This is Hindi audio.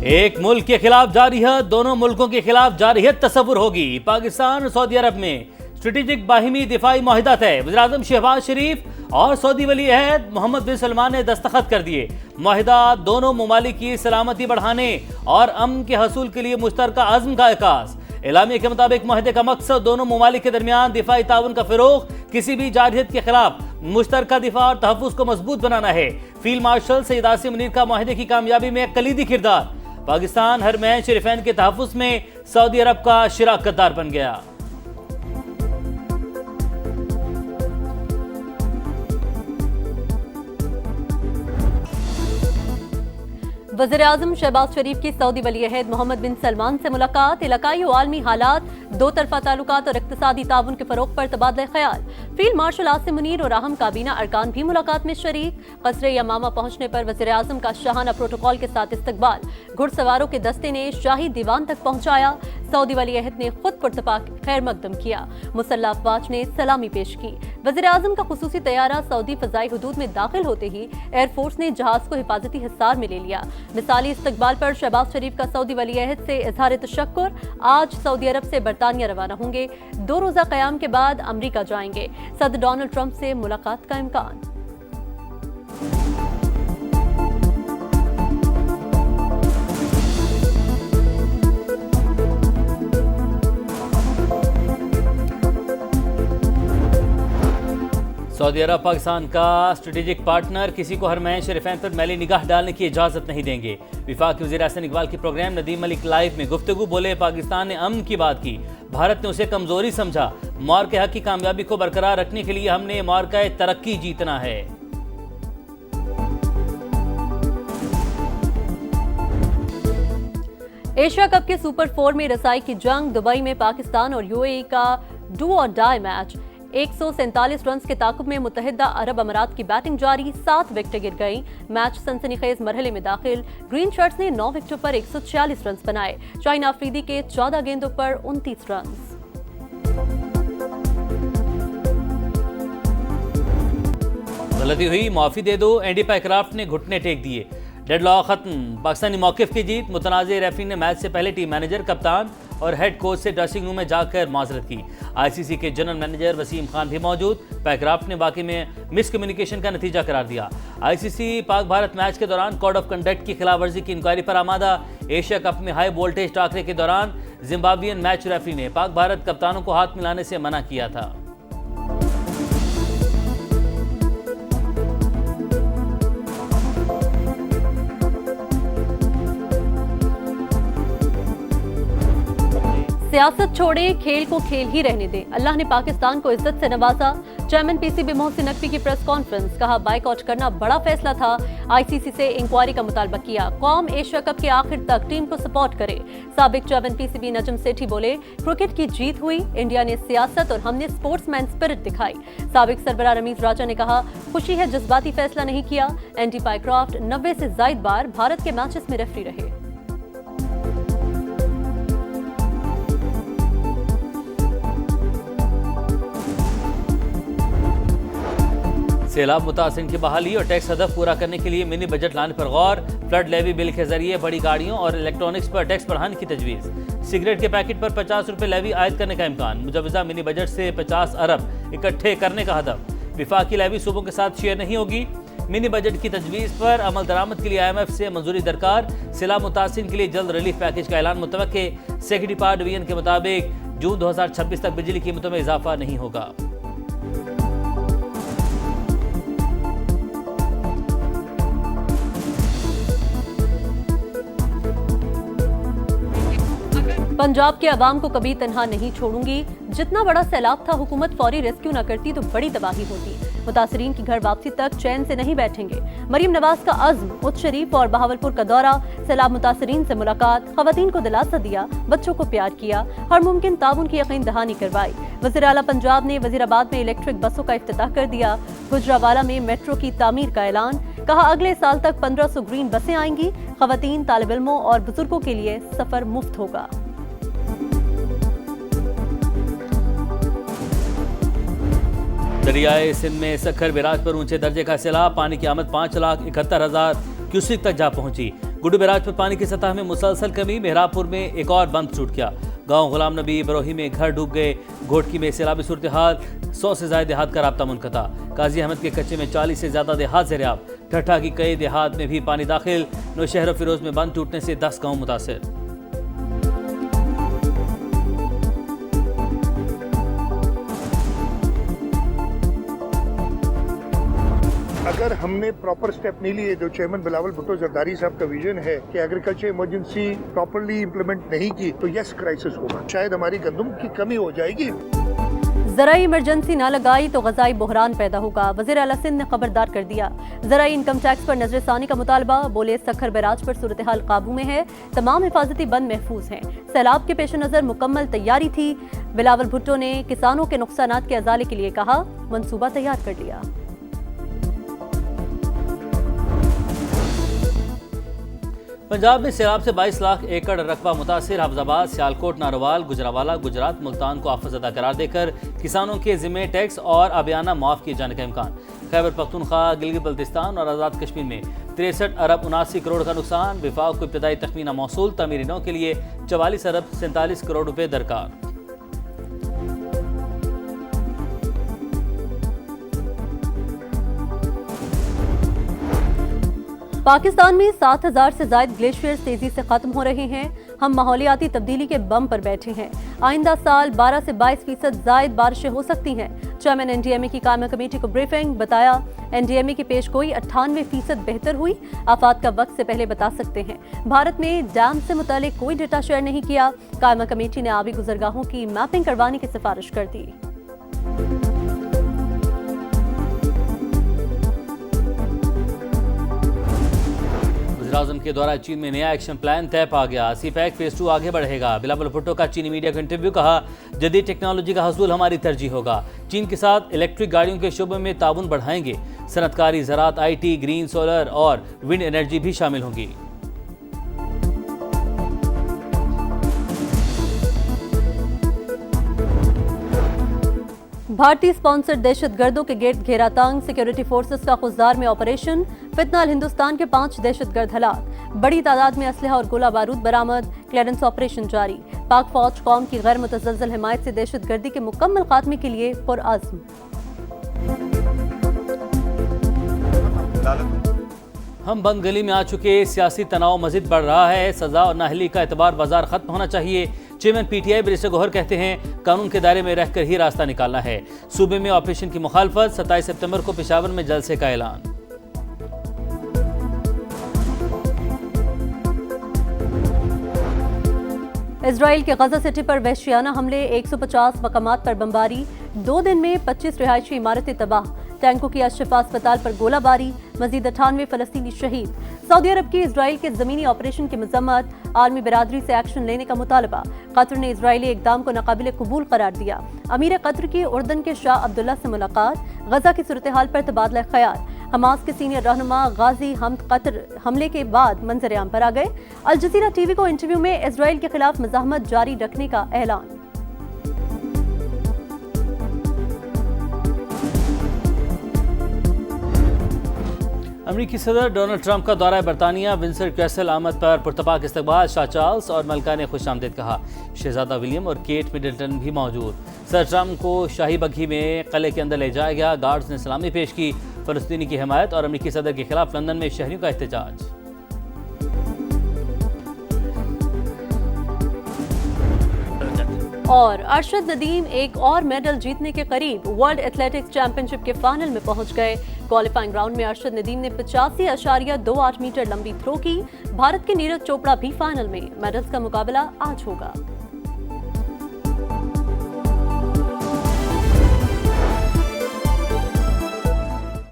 एक मुल्क के खिलाफ जारी है, दोनों मुल्कों के खिलाफ जारी है तस्वुर होगी। पाकिस्तान और सऊदी अरब में स्ट्रेटेजिक बाहिमी दिफाई माहिदा तय। वज़ीर-ए-आज़म शहबाज शरीफ और सऊदी वली अहद मोहम्मद बिन सलमान ने दस्तखत कर दिए। माहिदा दोनों ममालिक की सलामती बढ़ाने और अमन के हसूल के लिए मुश्तरका अज़्म का इकास। एलामिया के मुताबिक माहिदे का मकसद दोनों ममालिक के दरमियान दिफाई ताउन का फ़रोग़, किसी भी जारहियत के खिलाफ मुश्तरका दिफा और तहफ़्फ़ुज़ को मजबूत बनाना है। फील्ड मार्शल सईद आसिम मुनीर का माहिदे की कामयाबी में कलीदी किरदार। पाकिस्तान हरमैन शरीफैन के तहफ़्फ़ुज़ में सऊदी अरब का शिराकतदार बन गया। वज़ीर-ए-आज़म शहबाज शरीफ की सऊदी वली अहद मोहम्मद बिन सलमान से मुलाकात। इलाकाई और आलमी हालात, दो तरफा ताल्लुकात और इक़्तिसादी ताउन के फ़रोग़ पर तबादला ख्याल। फील्ड मार्शल आसिम मुनीर और अहम काबीना अरकान भी मुलाकात में शरीक। क़स्रे यमामा पहुंचने पर वज़ीर-ए-आज़म का शाहाना प्रोटोकॉल के साथ इस्तकबाल। घुड़सवारों के दस्ते ने शाही दीवान तक पहुंचाया। सऊदी वली अहद ने खुद पुरतपाक खैर मकदम किया। मुसल्लह अफ़वाज ने सलामी पेश की। वज़ीर-ए-आज़म का खुसूसी तैयारा सऊदी फ़ज़ाई हुदूद में दाखिल होते ही एयरफोर्स ने जहाज को हिफाजती हिसार में ले लिया। मिसाली इस्तकबाल पर शहबाज शरीफ का सऊदी वली अहद से इज़हार तशक्कुर। आज सऊदी अरब से बरतानिया रवाना होंगे। 2 रोज़ा क़याम के बाद अमरीका जाएंगे। सदर डोनाल्ड ट्रंप से मुलाकात का इम्कान। सऊदी अरब पाकिस्तान का स्ट्रेटेजिक पार्टनर, किसी को हरमैन शरीफैन पर मैली निगाह डालने की इजाज़त नहीं देंगे। विफाक वज़ीर हसन इकबाल की प्रोग्राम नदीम मलिक लाइव में गुफ्तगू। बोले, पाकिस्तान ने अमन की बात की, भारत ने उसे कमज़ोरी समझा। मार्के हक की कामयाबी को बरकरार रखने के लिए हमने मार्का तरक्की जीतना है। एशिया कप के सुपर 4 में रसाई की जंग। दुबई में पाकिस्तान और यूएई का डू और डाई मैच। 147 रन के ताकुब में मुत्तहिदा अरब अमारात की बैटिंग जारी। 7 विकेटें गिर गईं। मैच सनसनीखेज मरहले में दाखिल। ग्रीन शर्ट्स ने 9 विकेटों पर 146 रन बनाए। शाहीन अफरीदी के 14 गेंदों पर 29 रन। गलती हुई, माफी दे दो। एंडी पाइक्राफ्ट ने घुटने टेक दिए। डेडलॉक खत्म। पाकिस्तानी मौकिफ की जीत। मुतनाज़ रेफरी ने मैच से पहले टीम मैनेजर, कप्तान और हेड कोच से ड्रेसिंग रूम में जाकर माजरत की। आईसीसी के जनरल मैनेजर वसीम खान भी मौजूद। पाइक्राफ्ट ने वाकई में मिसकम्युनिकेशन का नतीजा करार दिया। आईसीसी पाक भारत मैच के दौरान कोड ऑफ कंडक्ट की खिलाफवर्जी की इंक्वायरी पर आमादा। एशिया कप में हाई वोल्टेज टाकरे के दौरान जिम्बाब्वियन मैच रेफरी ने पाक भारत कप्तानों को हाथ मिलाने से मना किया था। सियासत छोड़े, खेल को खेल ही रहने दें। अल्लाह ने पाकिस्तान को इज्जत से नवाजा। चेयरमैन पीसीबी मोहसिन नकवी की प्रेस कॉन्फ्रेंस। कहा, बाइकआउट करना बड़ा फैसला था। आईसीसी से इंक्वायरी का मुतालबा किया। कौम एशिया कप के आखिर तक टीम को सपोर्ट करे। साबिक चेयरमैन पीसीबी नजम सेठी बोले, क्रिकेट की जीत हुई, इंडिया ने सियासत और हमने स्पोर्ट्समैन स्पिरिट दिखाई। साबिक सरबराह रमीज राजा ने कहा, खुशी है जज्बाती फैसला नहीं किया। एंडी पाइक्राफ्ट 90 से जायद बार भारत के मैचेस में रेफरी रहे। सैलाब मुतासिन की बहाली और टैक्स हदफ पूरा करने के लिए मिनी बजट लाने पर गौर। फ्लड लेवी बिल के जरिए बड़ी गाड़ियों और इलेक्ट्रॉनिक्स पर टैक्स बढ़ाने की तजवीज़। सिगरेट के पैकेट पर 50 रुपये लेवी आयद करने का इम्कान। मुजवजा मिनी बजट से 50 अरब इकट्ठे करने का हदफ। विफाकी लेवी सूबों के साथ शेयर नहीं होगी। मिनी बजट की तजवीज़ पर अमल दरामद के लिए IMF से मंजूरी दरकार। सैलाब मुतासिन के लिए जल्द रिलीफ पैकेज का ऐलान मुतवक्के। सेक्रेटरी पावर डिवीजन के मुताबिक जून 2026 तक बिजली कीमतों में इजाफा नहीं होगा। पंजाब के अवाम को कभी तन्हा नहीं छोड़ूंगी। जितना बड़ा सैलाब था, हुकूमत फौरी रेस्क्यू न करती तो बड़ी तबाही होती। मुतासरीन की घर वापसी तक चैन से नहीं बैठेंगे। मरीम नवाज का अज़्म। उच्च शरीफ और बहावलपुर का दौरा। सैलाब मुतासरीन से मुलाकात। खवातीन को दिलासा दिया, बच्चों को प्यार किया। हर मुमकिन ताउन की यकीन दहानी करवाई। वज़ीर आला पंजाब ने वज़ीराबाद में इलेक्ट्रिक बसों का इफ्तिताह कर दिया। गुजरावाला में मेट्रो की तामीर का ऐलान। कहा, अगले साल तक 1500 ग्रीन बसें आएंगी। खवातीन, तालिब इल्मों और बुजुर्गों के लिए सफर मुफ्त होगा। दरियाए सिंध में सखर बिराज पर ऊंचे दर्जे का सैलाब। पानी की आमद 5,71,000 क्यूसेक तक जा पहुंची। गुड्डू बैराज पर पानी की सतह में मुसलसल कमी, मेहराबपुर में एक और बंद टूट गया। गांव गुलाम नबी बरोही में घर डूब गए। घोटकी में सैलाबी सूरत हाल, 100 से ज्यादा देहात का राब्ता मुनक़ता। काजी अहमद के कच्चे में 40 से ज्यादा देहात ज़ेर-ए-आब। ठट्ठा की कई देहात में भी पानी दाखिल। नौशहर फिरोज में बंद टूटने से 10 गाँव मुतासिर। अगर हमने प्रॉपर स्टेप नहीं लिए, जो चेयरमैन बिलावल भुट्टो जरदारी साहब का विजन है कि एग्रीकल्चर इमरजेंसी प्रॉपरली इंप्लीमेंट नहीं की तो यस क्राइसिस होगा, शायद हमारी गंदम की कमी हो जाएगी। ज़राई इमरजेंसी ना लगाई तो ग़ज़ाई बहरान पैदा होगा, वज़ीर आला सिंध ने खबरदार कर दिया। ज़राई इनकम टैक्स पर नजरसानी का मुतालबा, बोले सखर बैराज पर सूरत हाल काबू में है, तमाम हिफाजती बंद महफूज हैं। सैलाब के पेश नज़र मुकम्मल तैयारी थी। बिलावल भुट्टो ने किसानों के नुकसानात के अजाले के लिए कहा, मनसूबा तैयार कर लिया। पंजाब में सैलाब से 22 लाख एकड़ रकबा मुतासिर। हाफिजाबाद, सियालकोट, नारोवाल, गुजरावाला, गुजरात, मुल्तान को आफतज़दा करार देकर किसानों के जिम्मे टैक्स और आबियाना माफ किए जाने का इम्कान। खैबर पख्तूनख्वा, गिलगित बल्तिस्तान और आज़ाद कश्मीर में 63 अरब 79 करोड़ का नुकसान। विफाक को इब्तदाई तखमीना मौसूल, तमीरी नौ के लिए 44 अरब 47 करोड़ रुपए दरकार। पाकिस्तान में 7000 से ज्यादा ग्लेशियर तेजी से खत्म हो रहे हैं। हम माहौलियाती तब्दीली के बम पर बैठे हैं। आइंदा साल 12 से 22% जायद बारिशें हो सकती हैं। चेयरमैन एनडीएमए की कायम कमेटी को ब्रीफिंग, बताया एनडीएमए की पेशगोई 98% बेहतर हुई। आफात का वक्त से पहले बता सकते हैं। भारत ने डैम से मुतालिक कोई डेटा शेयर नहीं किया। कायम कमेटी ने आबी गुजरगाहों की मैपिंग करवाने की सिफारिश कर दी। वज़ीर-ए-आज़म के दौरा चीन में नया एक्शन प्लान तय पा गया। सी-पैक फेज 2 आगे बढ़ेगा। बिलावल भुट्टो का चीनी मीडिया को इंटरव्यू, कहा जदीद टेक्नोलॉजी का हसूल हमारी तरजीह होगा। चीन के साथ इलेक्ट्रिक गाड़ियों के शोबे में ताउन बढ़ाएंगे। सनतकारी, ज़राअत, IT, ग्रीन, सोलर और विंड एनर्जी भी शामिल होंगी। भारतीय स्पॉन्सर्ड दहशतगर्दों के गेट घेरा तंग, सिक्योरिटी फोर्सेस का खुजदार में ऑपरेशन। फितनाल हिंदुस्तान के 5 दहशतगर्द हलाक, बड़ी तादाद में असलहा और गोला बारूद बरामद। क्लियरेंस ऑपरेशन जारी। पाक फौज कौम की गैर मुतज़लज़ल हिमायत से दहशतगर्दी के मुकम्मल खात्मे के लिए पुरअज़्म। हम बंद गली में आ चुके, सियासी तनाव मजीद बढ़ रहा है। सजा और नाहली का एतबार बाजार खत्म होना चाहिए। चेयरमैन PTI बैरिस्टर गौहर कहते हैं कानून के दायरे में रहकर ही रास्ता निकालना है। सूबे में ऑपरेशन की मुखालफत, 27 सितंबर को पेशावर में जलसे का ऐलान। इजराइल के गजा सिटी पर वहशियाना हमले, 150 मकामात पर बमबारी। 2 दिन में 25 रिहायशी इमारतें तबाह। टैंकों की अशफा अस्पताल पर गोलाबारी। मजीद 98 फलस्तीनी शहीद। सऊदी अरब की इजराइल के जमीनी ऑपरेशन की मजम्मत, आलमी बिरादरी से एक्शन लेने का मुतालबा। कतर ने इजरायली इकदाम को नाकाबिल कबूल करार दिया। अमीर कतर की उर्दन के शाह अब्दुल्ला से मुलाकात। गजा की सूरत हाल पर तबादला ख्याल। हमास के सीनियर रहनुमा गाजी हमद कतर हमले के बाद मंजर आम पर आ गए। अल जजीरा TV को इंटरव्यू में इजराइल के खिलाफ मज़ाहमत जारी रखने का ऐलान। अमेरिकी सदर डोनाल्ड ट्रंप का दौरा बरतानिया, विंसर कैसल आमद पर पुरतपाक इस्तकबाल। शाह चार्ल्स और मलका ने खुशामदीद कहा। शहजादा विलियम और केट मिडल्टन भी मौजूद। सर ट्रंप को शाही बग्घी में किले के अंदर ले जाया गया। गार्ड्स ने सलामी पेश की। फलस्तीनी की हिमायत और अमेरिकी सदर के खिलाफ लंदन में शहरियों का एहतजाज। और अरशद नदीम एक और मेडल जीतने के करीब, वर्ल्ड एथलेटिक्स चैंपियनशिप के फाइनल में पहुंच गए। क्वालिफाइंग राउंड में अरशद नदीम ने 85.28 मीटर लंबी थ्रो की। भारत के नीरज चोपड़ा भी फाइनल में। मेडल्स का मुकाबला आज होगा।